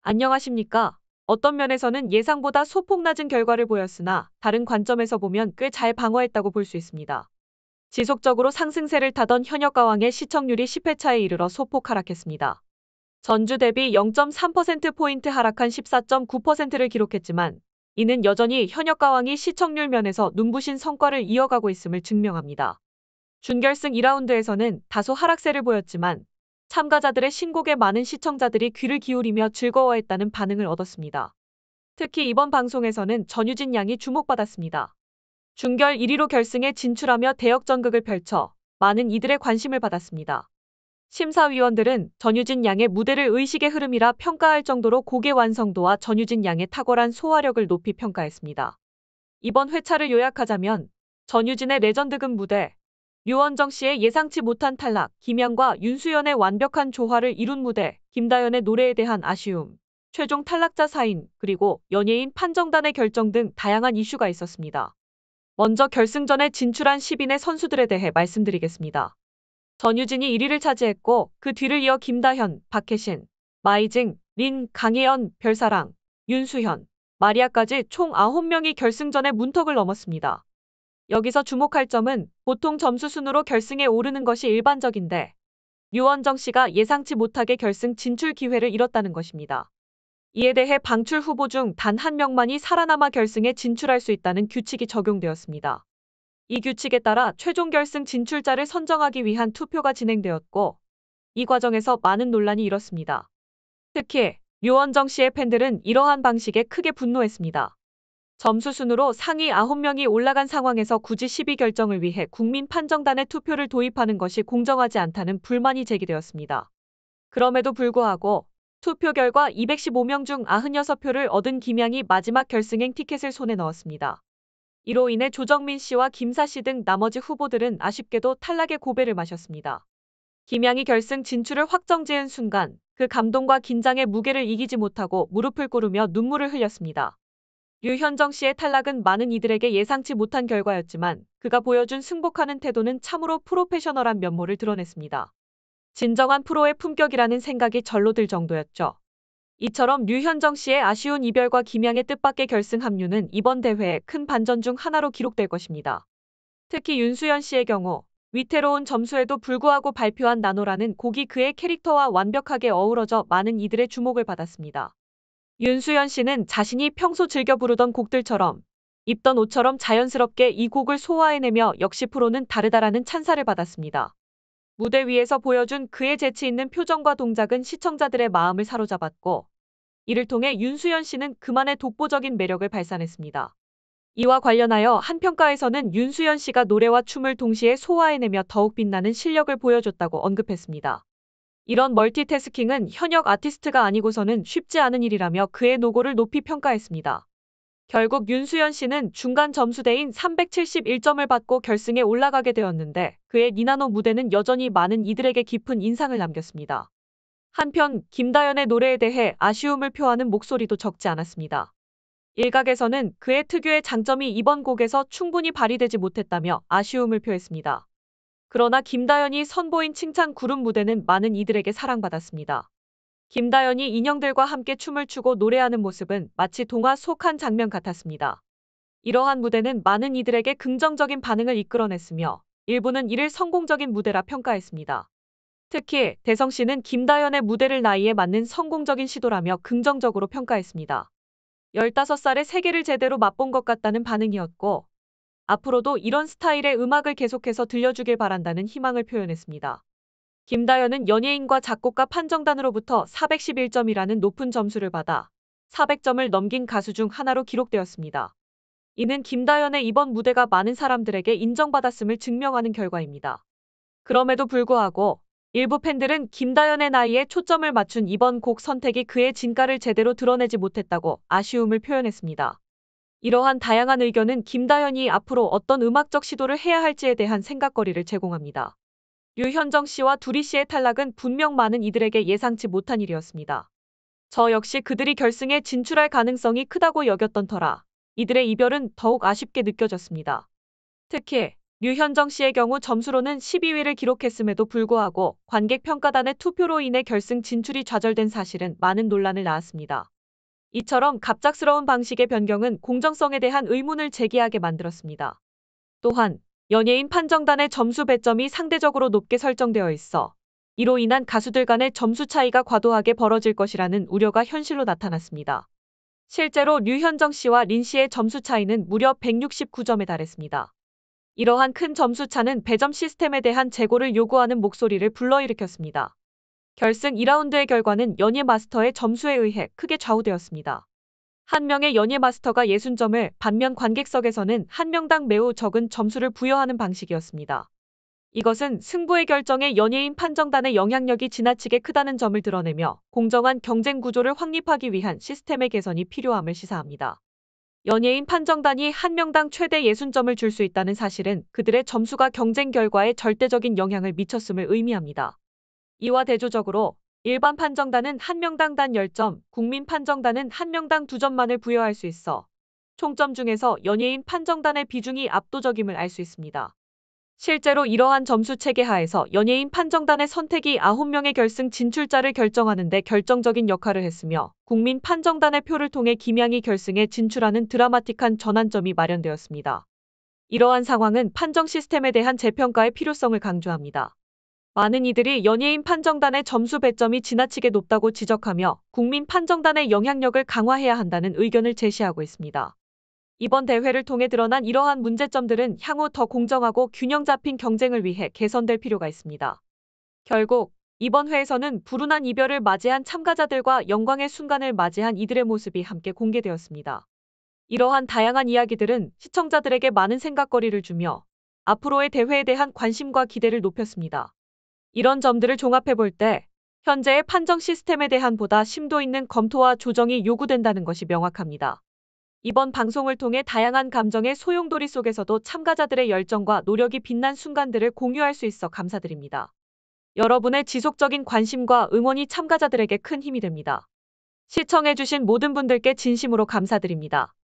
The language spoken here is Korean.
안녕하십니까? 어떤 면에서는 예상보다 소폭 낮은 결과를 보였으나 다른 관점에서 보면 꽤 잘 방어했다고 볼 수 있습니다. 지속적으로 상승세를 타던 현역가왕의 시청률이 10회차에 이르러 소폭 하락했습니다. 전주 대비 0.3%포인트 하락한 14.9%를 기록했지만 이는 여전히 현역가왕이 시청률 면에서 눈부신 성과를 이어가고 있음을 증명합니다. 준결승 2라운드에서는 다소 하락세를 보였지만 참가자들의 신곡에 많은 시청자들이 귀를 기울이며 즐거워했다는 반응을 얻었습니다. 특히 이번 방송에서는 전유진 양이 주목받았습니다. 준결 1위로 결승에 진출하며 대역전극을 펼쳐 많은 이들의 관심을 받았습니다. 심사위원들은 전유진 양의 무대를 의식의 흐름이라 평가할 정도로 곡의 완성도와 전유진 양의 탁월한 소화력을 높이 평가했습니다. 이번 회차를 요약하자면 전유진의 레전드급 무대, 류원정 씨의 예상치 못한 탈락, 김양과 윤수연의 완벽한 조화를 이룬 무대, 김다연의 노래에 대한 아쉬움, 최종 탈락자 사인, 그리고 연예인 판정단의 결정 등 다양한 이슈가 있었습니다. 먼저 결승전에 진출한 10인의 선수들에 대해 말씀드리겠습니다. 전유진이 1위를 차지했고 그 뒤를 이어 김다현, 박혜신, 마이징, 린, 강혜연, 별사랑, 윤수현, 마리아까지 총 9명이 결승전의 문턱을 넘었습니다. 여기서 주목할 점은 보통 점수 순으로 결승에 오르는 것이 일반적인데 류원정 씨가 예상치 못하게 결승 진출 기회를 잃었다는 것입니다. 이에 대해 방출 후보 중 단 한 명만이 살아남아 결승에 진출할 수 있다는 규칙이 적용되었습니다. 이 규칙에 따라 최종 결승 진출자를 선정하기 위한 투표가 진행되었고 이 과정에서 많은 논란이 일었습니다. 특히 류원정 씨의 팬들은 이러한 방식에 크게 분노했습니다. 점수 순으로 상위 9명이 올라간 상황에서 굳이 10위 결정을 위해 국민 판정단의 투표를 도입하는 것이 공정하지 않다는 불만이 제기되었습니다. 그럼에도 불구하고 투표 결과 215명 중 96표를 얻은 김양이 마지막 결승행 티켓을 손에 넣었습니다. 이로 인해 조정민 씨와 김사 씨 등 나머지 후보들은 아쉽게도 탈락의 고배를 마셨습니다. 김양이 결승 진출을 확정지은 순간 그 감동과 긴장의 무게를 이기지 못하고 무릎을 꿇으며 눈물을 흘렸습니다. 류현정 씨의 탈락은 많은 이들에게 예상치 못한 결과였지만 그가 보여준 승복하는 태도는 참으로 프로페셔널한 면모를 드러냈습니다. 진정한 프로의 품격이라는 생각이 절로 들 정도였죠. 이처럼 류현정 씨의 아쉬운 이별과 김양의 뜻밖의 결승 합류는 이번 대회의 큰 반전 중 하나로 기록될 것입니다. 특히 윤수연 씨의 경우 위태로운 점수에도 불구하고 발표한 나노라는 곡이 그의 캐릭터와 완벽하게 어우러져 많은 이들의 주목을 받았습니다. 윤수연 씨는 자신이 평소 즐겨 부르던 곡들처럼 입던 옷처럼 자연스럽게 이 곡을 소화해내며 역시 프로는 다르다라는 찬사를 받았습니다. 무대 위에서 보여준 그의 재치 있는 표정과 동작은 시청자들의 마음을 사로잡았고 이를 통해 윤수연 씨는 그만의 독보적인 매력을 발산했습니다. 이와 관련하여 한 평가에서는 윤수연 씨가 노래와 춤을 동시에 소화해내며 더욱 빛나는 실력을 보여줬다고 언급했습니다. 이런 멀티태스킹은 현역 아티스트가 아니고서는 쉽지 않은 일이라며 그의 노고를 높이 평가했습니다. 결국 윤수연 씨는 중간 점수대인 371점을 받고 결승에 올라가게 되었는데 그의 니나노 무대는 여전히 많은 이들에게 깊은 인상을 남겼습니다. 한편 김다연의 노래에 대해 아쉬움을 표하는 목소리도 적지 않았습니다. 일각에서는 그의 특유의 장점이 이번 곡에서 충분히 발휘되지 못했다며 아쉬움을 표했습니다. 그러나 김다연이 선보인 칭찬 그룹 무대는 많은 이들에게 사랑받았습니다. 김다연이 인형들과 함께 춤을 추고 노래하는 모습은 마치 동화 속 한 장면 같았습니다. 이러한 무대는 많은 이들에게 긍정적인 반응을 이끌어냈으며 일부는 이를 성공적인 무대라 평가했습니다. 특히 대성 씨는 김다연의 무대를 나이에 맞는 성공적인 시도라며 긍정적으로 평가했습니다. 15살에 세계를 제대로 맛본 것 같다는 반응이었고 앞으로도 이런 스타일의 음악을 계속해서 들려주길 바란다는 희망을 표현했습니다. 김다연은 연예인과 작곡가 판정단으로부터 411점이라는 높은 점수를 받아 400점을 넘긴 가수 중 하나로 기록되었습니다. 이는 김다연의 이번 무대가 많은 사람들에게 인정받았음을 증명하는 결과입니다. 그럼에도 불구하고 일부 팬들은 김다연의 나이에 초점을 맞춘 이번 곡 선택이 그의 진가를 제대로 드러내지 못했다고 아쉬움을 표현했습니다. 이러한 다양한 의견은 김다연이 앞으로 어떤 음악적 시도를 해야 할지에 대한 생각거리를 제공합니다. 류현정 씨와 두리 씨의 탈락은 분명 많은 이들에게 예상치 못한 일이었습니다. 저 역시 그들이 결승에 진출할 가능성이 크다고 여겼던 터라 이들의 이별은 더욱 아쉽게 느껴졌습니다. 특히 류현정 씨의 경우 점수로는 12위를 기록했음에도 불구하고 관객 평가단의 투표로 인해 결승 진출이 좌절된 사실은 많은 논란을 낳았습니다. 이처럼 갑작스러운 방식의 변경은 공정성에 대한 의문을 제기하게 만들었습니다. 또한 연예인 판정단의 점수 배점이 상대적으로 높게 설정되어 있어 이로 인한 가수들 간의 점수 차이가 과도하게 벌어질 것이라는 우려가 현실로 나타났습니다. 실제로 류현정 씨와 린 씨의 점수 차이는 무려 169점에 달했습니다. 이러한 큰 점수 차는 배점 시스템에 대한 재고를 요구하는 목소리를 불러일으켰습니다. 결승 2라운드의 결과는 연예 마스터의 점수에 의해 크게 좌우되었습니다. 한 명의 연예 마스터가 60점을, 반면 관객석에서는 한 명당 매우 적은 점수를 부여하는 방식이었습니다. 이것은 승부의 결정에 연예인 판정단의 영향력이 지나치게 크다는 점을 드러내며 공정한 경쟁 구조를 확립하기 위한 시스템의 개선이 필요함을 시사합니다. 연예인 판정단이 한 명당 최대 60점을 줄 수 있다는 사실은 그들의 점수가 경쟁 결과에 절대적인 영향을 미쳤음을 의미합니다. 이와 대조적으로 일반 판정단은 한 명당 단 10점, 국민 판정단은 한 명당 2점만을 부여할 수 있어 총점 중에서 연예인 판정단의 비중이 압도적임을 알 수 있습니다. 실제로 이러한 점수 체계 하에서 연예인 판정단의 선택이 9명의 결승 진출자를 결정하는 데 결정적인 역할을 했으며 국민 판정단의 표를 통해 김양이 결승에 진출하는 드라마틱한 전환점이 마련되었습니다. 이러한 상황은 판정 시스템에 대한 재평가의 필요성을 강조합니다. 많은 이들이 연예인 판정단의 점수 배점이 지나치게 높다고 지적하며 국민 판정단의 영향력을 강화해야 한다는 의견을 제시하고 있습니다. 이번 대회를 통해 드러난 이러한 문제점들은 향후 더 공정하고 균형 잡힌 경쟁을 위해 개선될 필요가 있습니다. 결국 이번 회에서는 불운한 이별을 맞이한 참가자들과 영광의 순간을 맞이한 이들의 모습이 함께 공개되었습니다. 이러한 다양한 이야기들은 시청자들에게 많은 생각거리를 주며 앞으로의 대회에 대한 관심과 기대를 높였습니다. 이런 점들을 종합해 볼 때 현재의 판정 시스템에 대한 보다 심도 있는 검토와 조정이 요구된다는 것이 명확합니다. 이번 방송을 통해 다양한 감정의 소용돌이 속에서도 참가자들의 열정과 노력이 빛난 순간들을 공유할 수 있어 감사드립니다. 여러분의 지속적인 관심과 응원이 참가자들에게 큰 힘이 됩니다. 시청해주신 모든 분들께 진심으로 감사드립니다.